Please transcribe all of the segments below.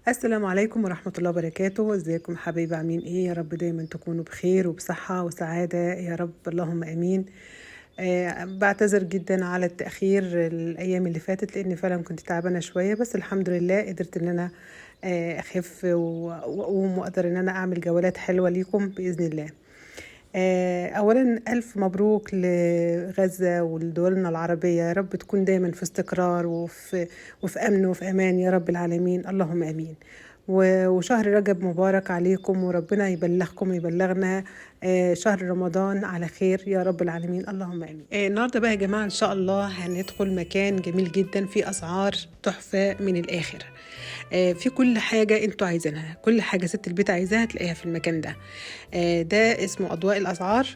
السلام عليكم ورحمة الله وبركاته. ازيكم حبايبي؟ عاملين ايه؟ يا رب دايما تكونوا بخير وبصحة وسعادة يا رب، اللهم امين. بعتذر جدا على التأخير الأيام اللي فاتت، لأني فعلا كنت تعبانة شوية، بس الحمد لله قدرت إن أنا أخف وأقوم وأقدر إن أنا أعمل جولات حلوة ليكم بإذن الله. أولا ألف مبروك لغزة ولدولنا العربية، يا رب تكون دايما في استقرار وفي أمن وفي أمان يا رب العالمين، اللهم أمين. وشهر رجب مبارك عليكم، وربنا يبلغكم ويبلغنا شهر رمضان على خير يا رب العالمين، اللهم امين. النهارده بقى يا جماعه ان شاء الله هندخل مكان جميل جدا فيه اسعار تحفه من الاخر. في كل حاجه انتوا عايزينها، كل حاجه ست البيت عايزاها تلاقيها في المكان ده. ده اسمه اضواء الاسعار.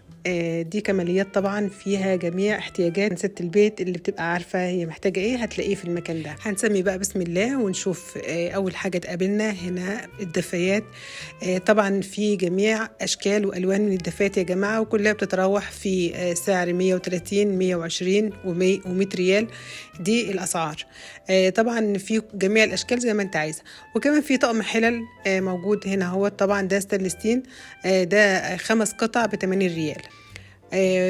دي كماليات طبعا فيها جميع احتياجات ست البيت اللي بتبقى عارفه هي محتاجه ايه، هتلاقيه في المكان ده. هنسمي بقى بسم الله ونشوف. اول حاجه تقابلنا هنا الدفايات. طبعا في جميع اشكال والوان من الدفايات يا جماعه، وكلها بتتراوح في سعر 130 120 و100 ريال. دي الاسعار. طبعا في جميع الاشكال زي ما انت عايزه. وكمان في طقم حلل موجود هنا، هو طبعا ده ستانلستين. ده 5 قطع ب80 ريال.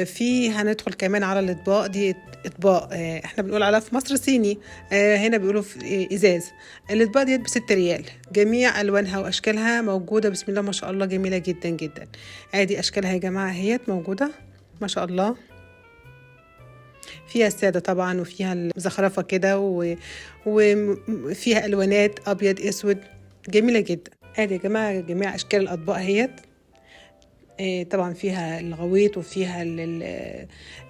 في هندخل كمان على الاطباق دي. اطباق احنا بنقول عليها في مصر صيني، هنا بيقولوا في ازاز. الاطباق دي ب6 ريال، جميع الوانها واشكالها موجوده، بسم الله ما شاء الله، جميله جدا جدا. ادي اشكالها يا جماعه اهيت موجوده ما شاء الله. فيها الساده طبعا، وفيها الزخرفه كده وفيها الوانات ابيض اسود، جميله جدا. ادي يا جماعه جميع اشكال الاطباق اهيت. طبعا فيها الغويط وفيها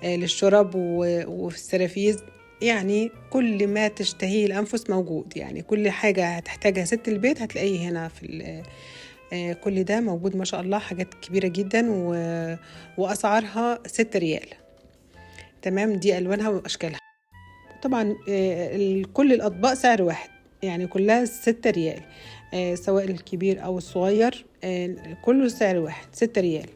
للشرب وفي السرافيز. يعني كل ما تشتهيه الأنفس موجود، يعني كل حاجة هتحتاجها ست البيت هتلاقيه هنا في كل ده موجود ما شاء الله. حاجات كبيرة جدا وأسعارها 6 ريال. تمام، دي ألوانها وأشكالها. طبعا كل الأطباق سعر واحد، يعني كلها 6 ريال. سواء الكبير أو الصغير كله سعر واحد 6 ريال.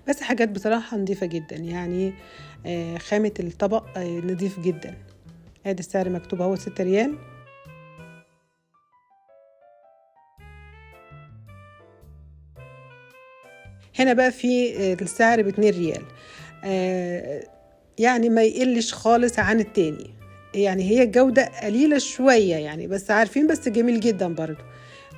بس حاجات بصراحة نظيفة جدا، يعني خامة الطبق نظيف جدا. ادي السعر مكتوب اهو 6 ريال. هنا بقى في السعر ب2 ريال. يعني ما يقلش خالص عن التاني، يعني هي الجودة قليلة شوية يعني، بس عارفين، بس جميل جدا برضو.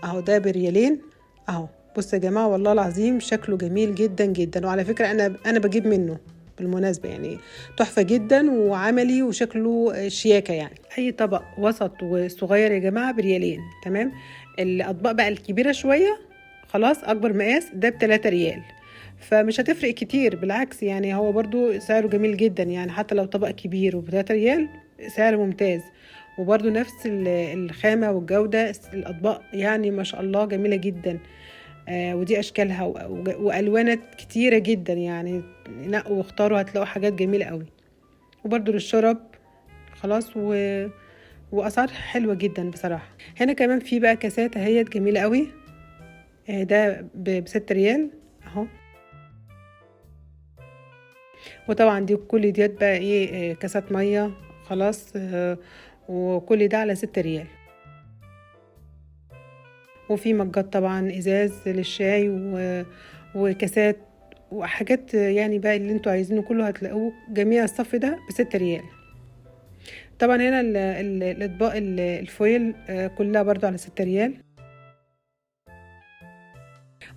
اهو ده بريالين اهو. بص يا جماعة والله العظيم شكله جميل جدا جدا، وعلى فكرة انا بجيب منه بالمناسبة، يعني تحفة جدا وعملي وشكله شياكة. يعني اي طبق وسط وصغير يا جماعة بريالين. تمام. الاطباق بقى الكبيرة شوية خلاص اكبر مقاس ده ب3 ريال، فمش هتفرق كتير، بالعكس يعني هو برضو سعره جميل جدا، يعني حتى لو طبق كبير وب3 ريال سعر ممتاز. وبرضو نفس الخامة والجودة الأطباق، يعني ما شاء الله جميلة جدا. ودي أشكالها وألوانات كتيرة جدا، يعني نقوا واختاروا هتلاقوا حاجات جميلة قوي. وبرضو للشرب خلاص وأسعار حلوة جدا بصراحة. هنا كمان في بقى كاسات اهيت جميلة قوي. ده ب6 ريال اهو. وطبعا دي كل ديت بقى ايه، كاسات مية خلاص. وكل ده على 6 ريال. وفي مجات طبعا ازاز للشاي وكاسات وحاجات، يعني بقى اللي انتوا عايزينه كله هتلاقوه، جميع الصف ده ب6 ريال. طبعا هنا الاطباق الفويل كلها برضو على 6 ريال.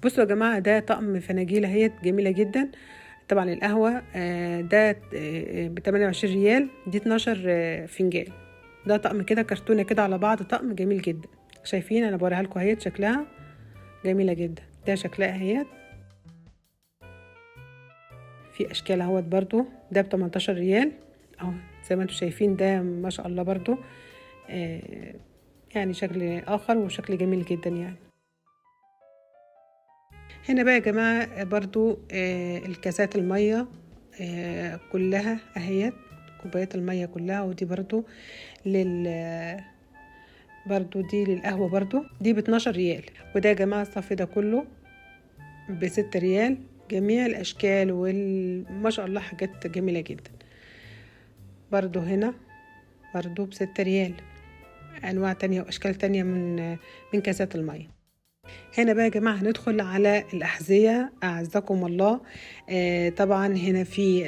بصوا يا جماعة ده طقم فناجيل اهيت جميلة جدا. طبعا القهوة ده ب28 ريال، دي 12 فنجان. ده طقم كده كرتونة كده على بعض، طقم جميل جدا. شايفين انا بوريها لكم اهيت، شكلها جميلة جدا. ده شكلها اهيت في اشكال اهوت برضو. ده ب18 ريال اهو، زي ما انتم شايفين ده ما شاء الله برضو. يعني شكل اخر وشكل جميل جدا يعني. هنا بقى يا جماعة برضو الكاسات المية كلها اهيت، كوبايات المية كلها. ودي برضو برضو دي للقهوة، برضو دي ب12 ريال. وده يا جماعة الصف ده كله ب6 ريال، جميع الأشكال ما شاء الله حاجات جميلة جدا. برضو هنا برضو ب6 ريال. انواع تانية واشكال تانية من كاسات المية. هنا بقى يا جماعة هندخل على الأحذية أعزكم الله. طبعا هنا في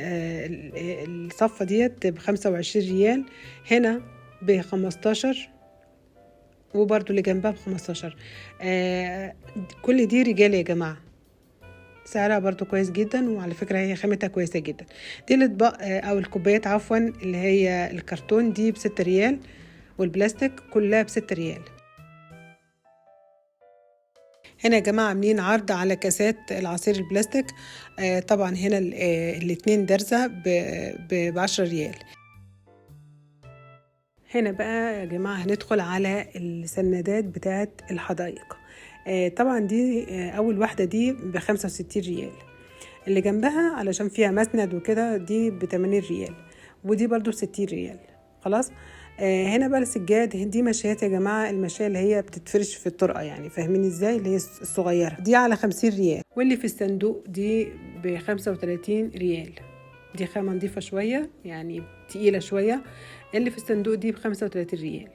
الصفة ديت ب25 ريال، هنا ب15، وبرضو اللي جنبها ب15. كل دي رجال يا جماعة، سعرها برضو كويس جدا، وعلى فكرة هي خامتها كويسة جدا. دي الأطباق أو الكوبايات عفوا اللي هي الكرتون دي ب6 ريال، والبلاستيك كلها ب6 ريال. هنا يا جماعة عاملين عرض على كاسات العصير البلاستيك. طبعا هنا الاتنين درزة ب10 ريال. هنا بقى يا جماعة هندخل على السندات بتاعة الحدائق. طبعا دي أول واحدة دي ب65 ريال، اللي جنبها علشان فيها مسند وكده دي ب80 ريال، ودي برضو ب60 ريال. خلاص. هنا بقى السجاد دي مشايات يا جماعة، المشاية اللي هي بتتفرش في الطرقة يعني، فاهمين ازاي؟ اللي هي الصغيرة دي على 50 ريال، واللي في الصندوق دي ب35 ريال. دي خامة نضيفة شوية يعني، تقيلة شوية. اللي في الصندوق دي ب35 ريال،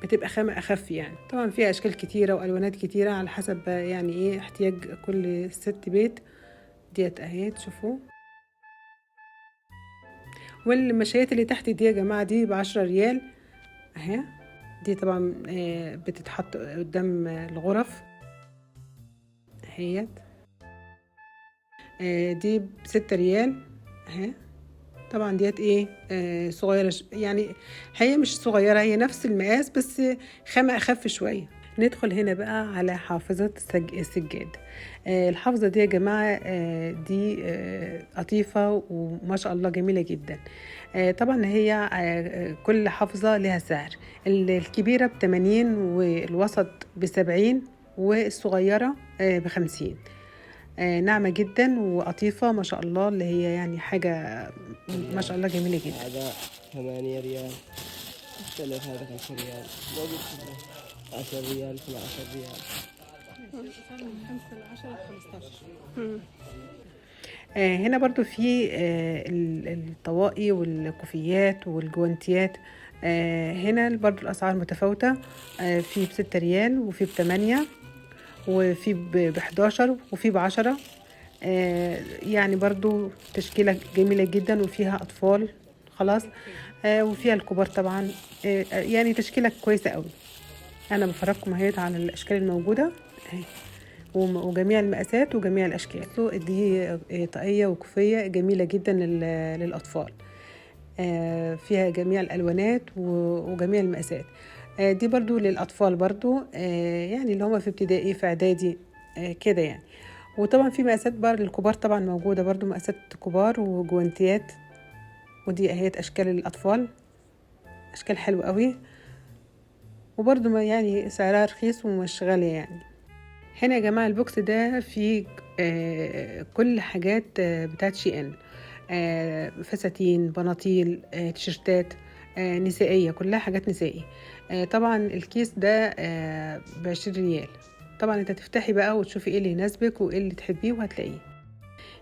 بتبقى خامة أخف يعني. طبعا فيها أشكال كتيرة وألوانات كتيرة على حسب يعني إيه احتياج كل ست بيت. ديت أهي تشوفوا. والمشايات اللي تحت دي يا جماعة دي ب10 ريال أهي. دي طبعا بتتحط قدام الغرف اهيت. دي ب6 ريال اهي. طبعا ديت ايه صغيرة يعني، هي مش صغيرة، هي نفس المقاس بس خامة أخف شوية. ندخل هنا بقى على حافظة السجاد. الحافظة دي يا جماعة دي قطيفة وما شاء الله جميلة جدا. طبعا هي كل حافظة لها سعر. الكبيرة ب80، والوسط ب70، والصغيرة ب50. ناعمة جدا وقطيفة ما شاء الله، اللي هي يعني حاجة ما شاء الله جميلة جدا. هذا 8 ريال، مختلف. هذا 5 ريال، موجود كله 10 ريال، 12 ريال. من 5 ل10 ل15. هنا برضو في الطواقي والكوفيات والجوانتيات. هنا برضو الأسعار متفاوتة. في ب6 ريال، وفي ب8، وفي ب11، وفي ب10. يعني برضو تشكيلة جميلة جدا، وفيها أطفال. خلاص. وفيها الكبار طبعا. يعني تشكيلة كويسة قوي. أنا بفرجكم اهيت على الأشكال الموجودة اهي، وجميع المقاسات وجميع الأشكال. دي طاقية وكوفية جميلة جدا للأطفال. فيها جميع الألوانات وجميع المقاسات. دي برضو للأطفال برضو، يعني اللي هم في ابتدائي في إعدادي كده يعني. وطبعا في مقاسات بقى للكبار طبعا موجودة برضو، مقاسات كبار وجوانتيات. ودي اهيت أشكال الأطفال، أشكال حلوة قوي، وبرضو ما يعني سعرها رخيص ومش غالية يعني. هنا يا جماعة البوكس ده فيه كل حاجات بتاعت شي ان. فساتين، بناطيل، تيشرتات نسائية، كلها حاجات نسائي. طبعا الكيس ده ب20 ريال. طبعا انت تفتحي بقى وتشوفي ايه اللي يناسبك وايه اللي تحبيه وهتلاقيه.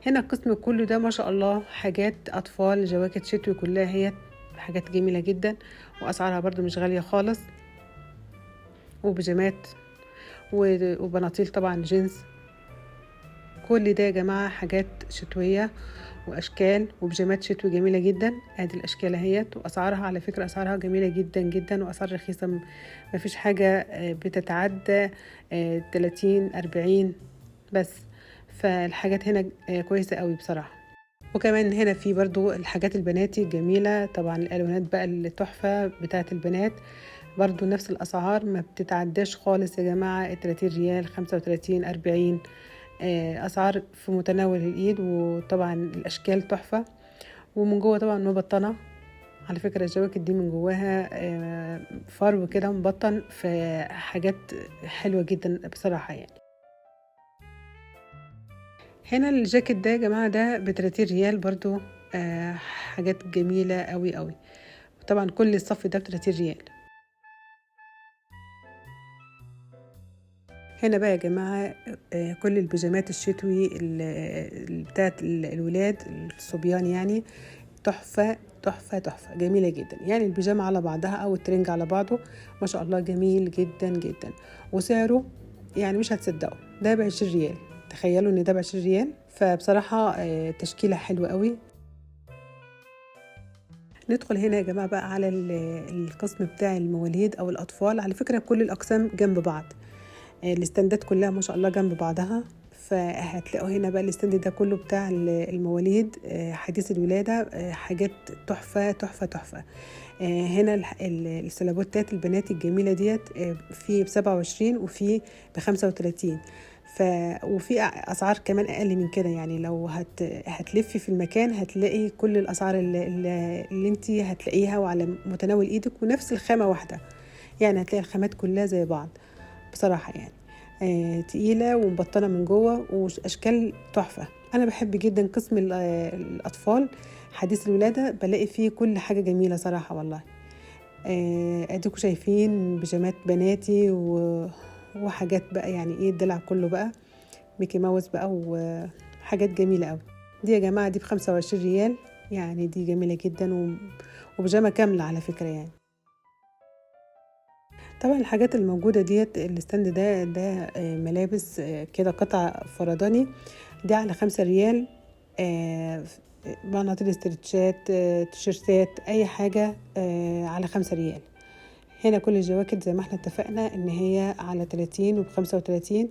هنا القسم كله ده ما شاء الله حاجات أطفال، جواكت شتوي كلها، هي حاجات جميلة جدا، وأسعارها برضو مش غالية خالص. وبيجامات وبناطيل طبعا جينز. كل ده يا جماعة حاجات شتوية وأشكال وبيجامات شتوي جميلة جدا. ادي الأشكال اهيت، وأسعارها على فكرة أسعارها جميلة جدا جدا، وأسعار رخيصة، مفيش حاجة بتتعدى 30-40 بس. فالحاجات هنا كويسة قوي بصراحة. وكمان هنا في برضو الحاجات البناتي الجميلة، طبعا الألوانات بقى التحفة بتاعت البنات برضو نفس الأسعار، ما بتتعداش خالص يا جماعة 30 ريال، 35-40. أسعار في متناول الإيد، وطبعا الأشكال تحفة. ومن جوه طبعا مبطنة. على فكرة الجواكت دي من جواها فرو كده مبطن، في حاجات حلوة جدا بصراحة يعني. هنا الجاكيت ده يا جماعة ده ب30 ريال برضو. حاجات جميلة قوي قوي. طبعا كل الصف ده ب30 ريال. هنا بقى يا جماعة كل البيجامات الشتوي بتاعت الولاد الصبيان يعني. تحفة تحفة تحفة، جميلة جدا. يعني البيجامة على بعضها أو الترنج على بعضه ما شاء الله جميل جدا جدا. وسعره يعني مش هتصدقوا، ده ب20 ريال. تخيلوا ان ده ب20 ريال. فبصراحة تشكيلة حلوة قوي. ندخل هنا يا جماعة بقى على القسم بتاع المواليد أو الأطفال. على فكرة كل الأقسام جنب بعض، الاستندات كلها ما شاء الله جنب بعضها. فهتلاقوا هنا بقى الاستند ده كله بتاع المواليد حديث الولادة، حاجات تحفة تحفة تحفة. هنا السلابوتات البنات الجميلة ديت في ب27 وفي ب35. وفي أسعار كمان أقل من كده. يعني لو هتلفي في المكان هتلاقي كل الأسعار اللي انت هتلاقيها وعلى متناول إيدك، ونفس الخامة واحدة. يعني هتلاقي الخامات كلها زي بعض بصراحة. يعني تقيلة ومبطنة من جوه وأشكال تحفة. أنا بحب جدا قسم الأطفال حديث الولادة، بلاقي فيه كل حاجة جميلة صراحة والله. أديكوا شايفين بيجامات بناتي وحاجات بقى، يعني ايه الدلع كله بقى، ميكي ماوس بقى وحاجات جميلة قوي. دي يا جماعة دي ب25 ريال. يعني دي جميلة جدا وبيجامة كاملة على فكرة. يعني طبعا الحاجات الموجودة ديت الستاند ده ملابس كده قطع فرداني، دي على 5 ريال. بناطيل استرتشات تيشيرتات أي حاجة على 5 ريال. هنا كل الجواكت زي ما احنا اتفقنا ان هي على 30 وب35.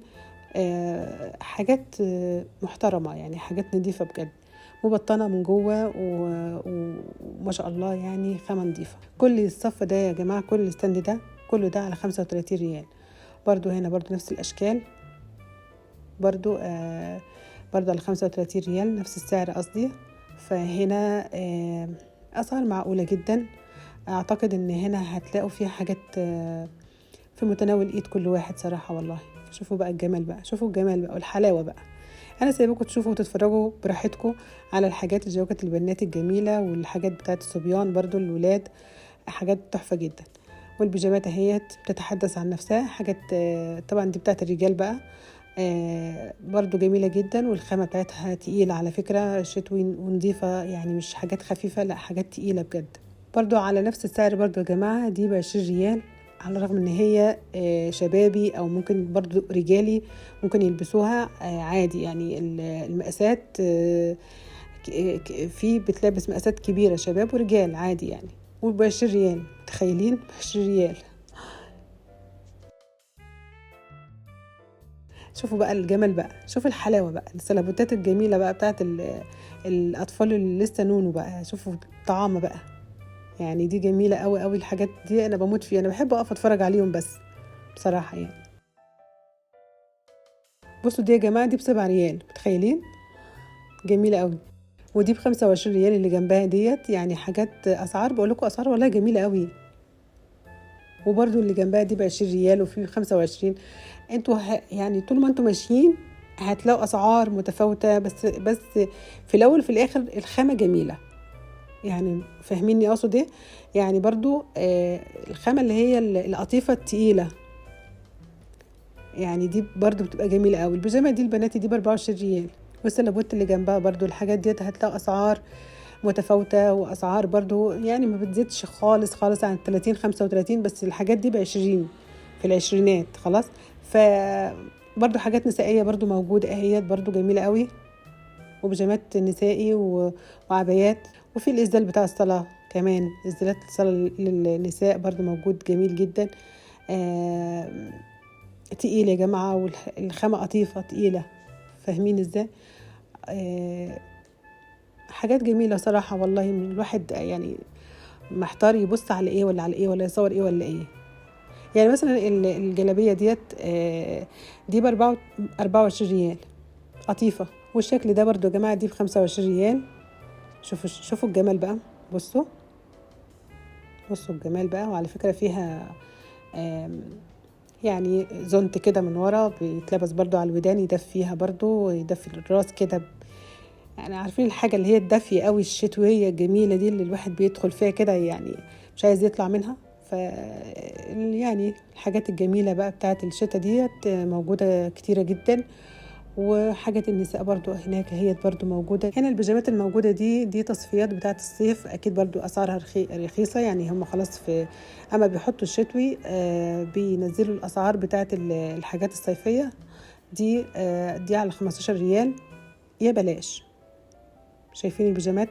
حاجات محترمة، يعني حاجات نظيفة بجد، مبطنة من جوه وما شاء الله يعني خامة نظيفة. كل الصف ده يا جماعة، كل الستاند ده كله ده على 35 ريال. برضو هنا برضو نفس الأشكال، برضو برضو على 35 ريال نفس السعر قصدي. فهنا أسعار معقولة جدا. أعتقد إن هنا هتلاقوا فيها حاجات في متناول إيد كل واحد صراحة والله. شوفوا بقى الجمال بقى، شوفوا الجمال بقى والحلاوة بقى. أنا سايبكم تشوفوا وتتفرجوا براحتكم على الحاجات الجواكت البنات الجميلة والحاجات بتاعت الصبيان برضو الولاد، حاجات تحفة جدا. والبيجامات اهيت بتتحدث عن نفسها، حاجات طبعا دي بتاعت الرجال بقى، برضو جميلة جدا. والخامة بتاعتها تقيلة على فكرة، شتوي ونظيفة، يعني مش حاجات خفيفة، لا حاجات تقيلة بجد. برضو على نفس السعر برضو يا جماعة، دي ب20 ريال. على الرغم ان هي شبابي او ممكن برضو رجالي ممكن يلبسوها عادي. يعني المقاسات في بتلبس مقاسات كبيرة شباب ورجال عادي يعني. وب20 ريال، متخيلين؟ ب20 ريال. شوفوا بقى الجمال بقى، شوفوا الحلاوة بقى، السلابوتات الجميلة بقى بتاعت الأطفال اللي لسه نونو بقى. شوفوا الطعام بقى، يعني دي جميلة قوي قوي. الحاجات دي أنا بموت فيها، أنا بحب أقف أتفرج عليهم بس بصراحة يعني. بصوا دي يا جماعة دي ب7 ريال، متخيلين؟ جميلة قوي. ودي ب25 ريال اللي جنبها ديت. يعني حاجات أسعار، بقول لكم أسعار والله جميلة قوي. وبرضو اللي جنبها دي ب20 ريال وفي 25. انتوا يعني طول ما انتوا ماشيين هتلاقوا أسعار متفاوتة، بس في الأول وفي الآخر الخامة جميلة. يعني فاهميني أقصد إيه؟ يعني برضو الخامة اللي هي القطيفة التقيلة، يعني دي برضو بتبقى جميلة قوي. البيجامة دي البناتي دي ب24 ريال. والسلابوت اللي جنبها برضو الحاجات ديت هتلاقوا أسعار متفاوتة، وأسعار برضو يعني ما بتزيدش خالص خالص عن 30-35. بس الحاجات دي ب20، في العشرينات خلاص. برضو حاجات نسائية برضو موجودة اهيت، برضو جميلة قوي. وبيجامات نسائي وعبايات. وفي الإسدال بتاع الصلاة كمان، إسدالات الصلاة للنساء برضو موجود جميل جدا. تقيل يا جماعة، والخامة قطيفة تقيلة، فاهمين ازاي؟ حاجات جميلة صراحة والله. من الواحد يعني محتار يبص على ايه ولا على ايه، ولا يصور ايه ولا ايه. يعني مثلا الجلابية ديت دي ب24 ريال قطيفة. والشكل ده برضو يا جماعة دي ب25 ريال. شوفوا الجمال بقى، بصوا الجمال بقى. وعلى فكرة فيها يعني زونت كده من ورا بيتلبس برضو على الودان، يدفيها برضو، يدفي الراس كده. يعني عارفين الحاجة اللي هي الدافية قوي الشتوية الجميلة دي اللي الواحد بيدخل فيها كده، يعني مش عايز يطلع منها. يعني الحاجات الجميلة بقى بتاعت الشتا ديت موجودة كتيرة جدا. وحاجة النساء برضو هناك هي برضو موجودة. هنا البيجامات الموجودة دي تصفيات بتاعة الصيف، أكيد برضو أسعارها رخيصة، يعني هم خلاص أما بيحطوا الشتوي بينزلوا الأسعار بتاعة الحاجات الصيفية دي على 15 ريال يا بلاش. شايفين البيجامات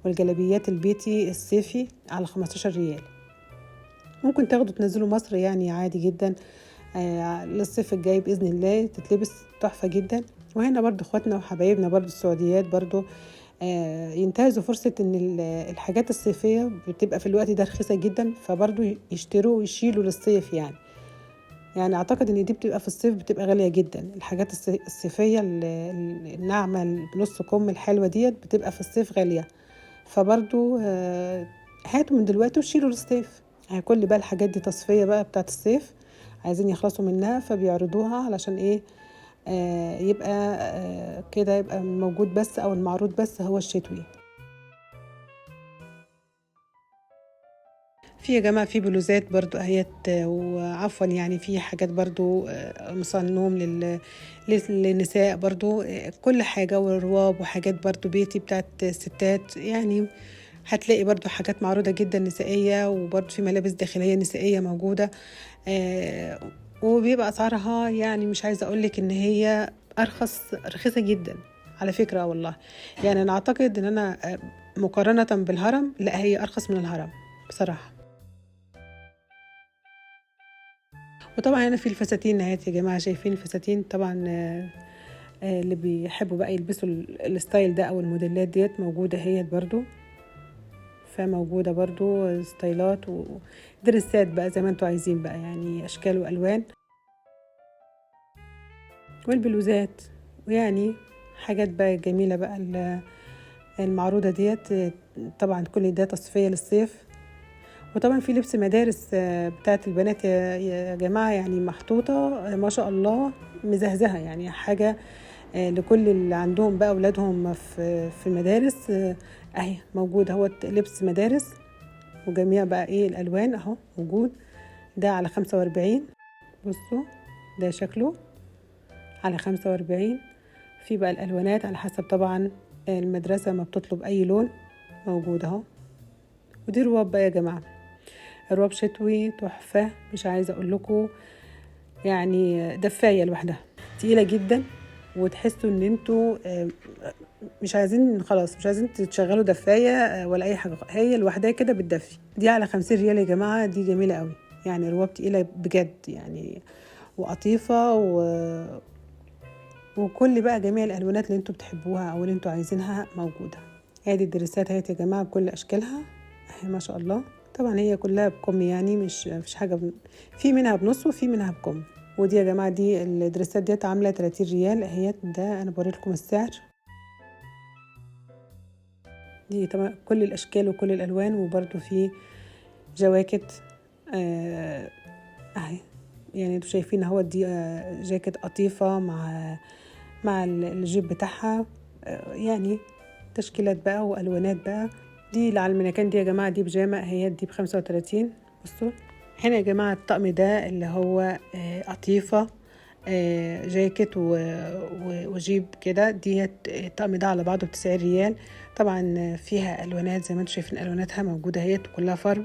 والجلابيات البيتي الصيفي على 15 ريال، ممكن تاخدوا تنزلوا مصر يعني عادي جدا للصيف الجاي بإذن الله تتلبس تحفة جدا. وهنا برضو اخواتنا وحبايبنا برضو السعوديات برضو ينتهزوا فرصة ان الحاجات الصيفية بتبقى في الوقت ده رخيصة جدا، فبرضو يشتروا ويشيلوا للصيف. يعني اعتقد ان دي بتبقى في الصيف بتبقى غالية جدا، الحاجات الصيفية الناعمة بنص كم الحلوة ديت بتبقى في الصيف غالية، فبرضو هاتوا من دلوقتي وشيلوا للصيف. كل بقى الحاجات دي تصفية بقى بتاعت الصيف عايزين يخلصوا منها فبيعرضوها علشان ايه يبقى كده يبقى موجود بس او المعروض بس هو الشتوي. في يا جماعة في بلوزات برضو اهيت، وعفوا يعني في حاجات برضو مصنوم للنساء برضو كل حاجة، والرواب وحاجات برضو بيتي بتاعت الستات، يعني هتلاقي برضو حاجات معروضة جدا نسائية، وبرضو في ملابس داخلية نسائية موجودة وبيبقى أسعارها يعني مش عايزة أقولك إن هي رخيصة جدا على فكرة والله. يعني أنا أعتقد إن أنا مقارنة بالهرم لا هي أرخص من الهرم بصراحة. وطبعا هنا في الفساتين يا جماعة، شايفين الفساتين طبعا اللي بيحبوا بقى يلبسوا الستايل ده أو الموديلات ديت موجودة هي برضو، فموجودة برضو ستايلات ودرسات بقى زي ما انتوا عايزين بقى، يعني أشكال وألوان، والبلوزات، ويعني حاجات بقى جميلة بقى المعروضة ديت. طبعا كل ده تصفية للصيف. وطبعا في لبس مدارس بتاعت البنات يا جماعة، يعني محطوطة ما شاء الله مزهزهة، يعني حاجة لكل اللي عندهم بقى أولادهم في المدارس اهي موجود هو لبس مدارس وجميع بقى ايه الألوان اهو موجود. ده على 45، بصوا ده شكله على 45. في بقى الألوانات على حسب طبعا المدرسة ما بتطلب أي لون موجود اهو. ودي رواب بقى يا جماعة، رواب شتوي تحفة، مش عايزة أقول لكم يعني دفاية لوحدها تقيلة جدا، وتحسوا ان انتوا مش عايزين خلاص مش عايزين تشغلوا دفاية ولا أي حاجة، هي لوحدها كده بتدفي. دي على 50 ريال يا جماعة، دي جميلة قوي، يعني رواب تقيلة بجد يعني وقطيفة وكل بقى جميع الألوانات اللي انتوا بتحبوها أو اللي انتوا عايزينها موجودة. هذه الدرسات هي يا جماعة بكل أشكالها اهي ما شاء الله. طبعا هي كلها بكم، يعني مش حاجة في منها بنص وفي منها بكم. ودي يا جماعة دي الدرسات ديت عاملة 30 ريال اهي، ده أنا بوري لكم السعر. دي طبعا كل الأشكال وكل الألوان، وبرضو في جواكت اهي، يعني انتوا شايفين اهو دي جاكيت قطيفة مع الجيب بتاعها يعني تشكيلات بقى والوانات بقى. دي اللي على المنكان دي يا جماعة دي بيجامة هي دي ب35. بصوا هنا يا جماعة الطقم ده اللي هو قطيفة جاكيت وجيب كده، دي الطقم ده على بعضه ب9 ريال. طبعا فيها الوانات زي ما انتم شايفين الواناتها موجودة هي كلها فرو،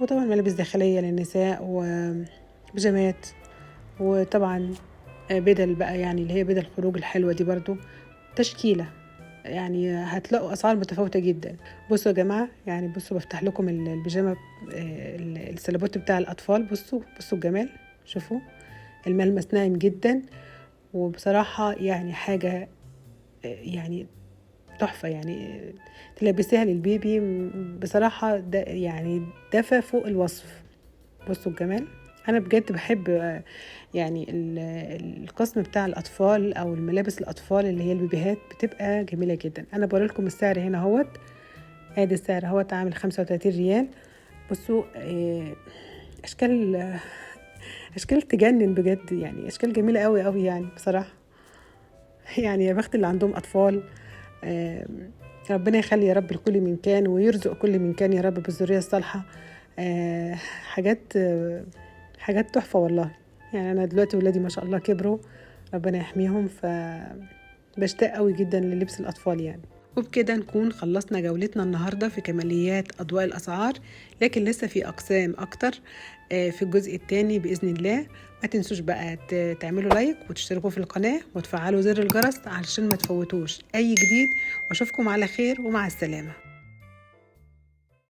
وطبعا ملابس داخلية للنساء وبيجامات، وطبعا بدل بقى يعني اللي هي بدل الخروج الحلوة دي برضو تشكيلة، يعني هتلاقوا أسعار متفاوتة جدا. بصوا يا جماعة يعني بصوا بفتح لكم البيجامة السلبوت بتاع الأطفال، بصوا الجمال، شوفوا الملمس ناعم جدا، وبصراحة يعني حاجة يعني تحفة، يعني تلبسيها للبيبي بصراحة ده يعني دفى فوق الوصف. بصوا الجمال، أنا بجد بحب يعني القسم بتاع الأطفال أو الملابس الأطفال اللي هي البيبيهات بتبقى جميلة جدا. أنا بقول لكم السعر هنا اهوت، ادي السعر اهوت عامل 35 ريال. بصوا أشكال تجنن بجد، يعني أشكال جميلة قوي قوي يعني بصراحة. يعني يا بخت اللي عندهم أطفال، ربنا يخلي يا رب لكل من كان ويرزق كل من كان يا رب بالذرية الصالحة. حاجات تحفة والله. يعني أنا دلوقتي ولادي ما شاء الله كبروا ربنا يحميهم. بشتاق قوي جدا للبس الأطفال يعني. وبكده نكون خلصنا جولتنا النهاردة في كماليات أضواء الأسعار، لكن لسه في أقسام أكتر في الجزء الثاني بإذن الله. ما تنسوش بقى تعملوا لايك وتشتركوا في القناة وتفعلوا زر الجرس علشان ما تفوتوش أي جديد، وأشوفكم على خير ومع السلامة.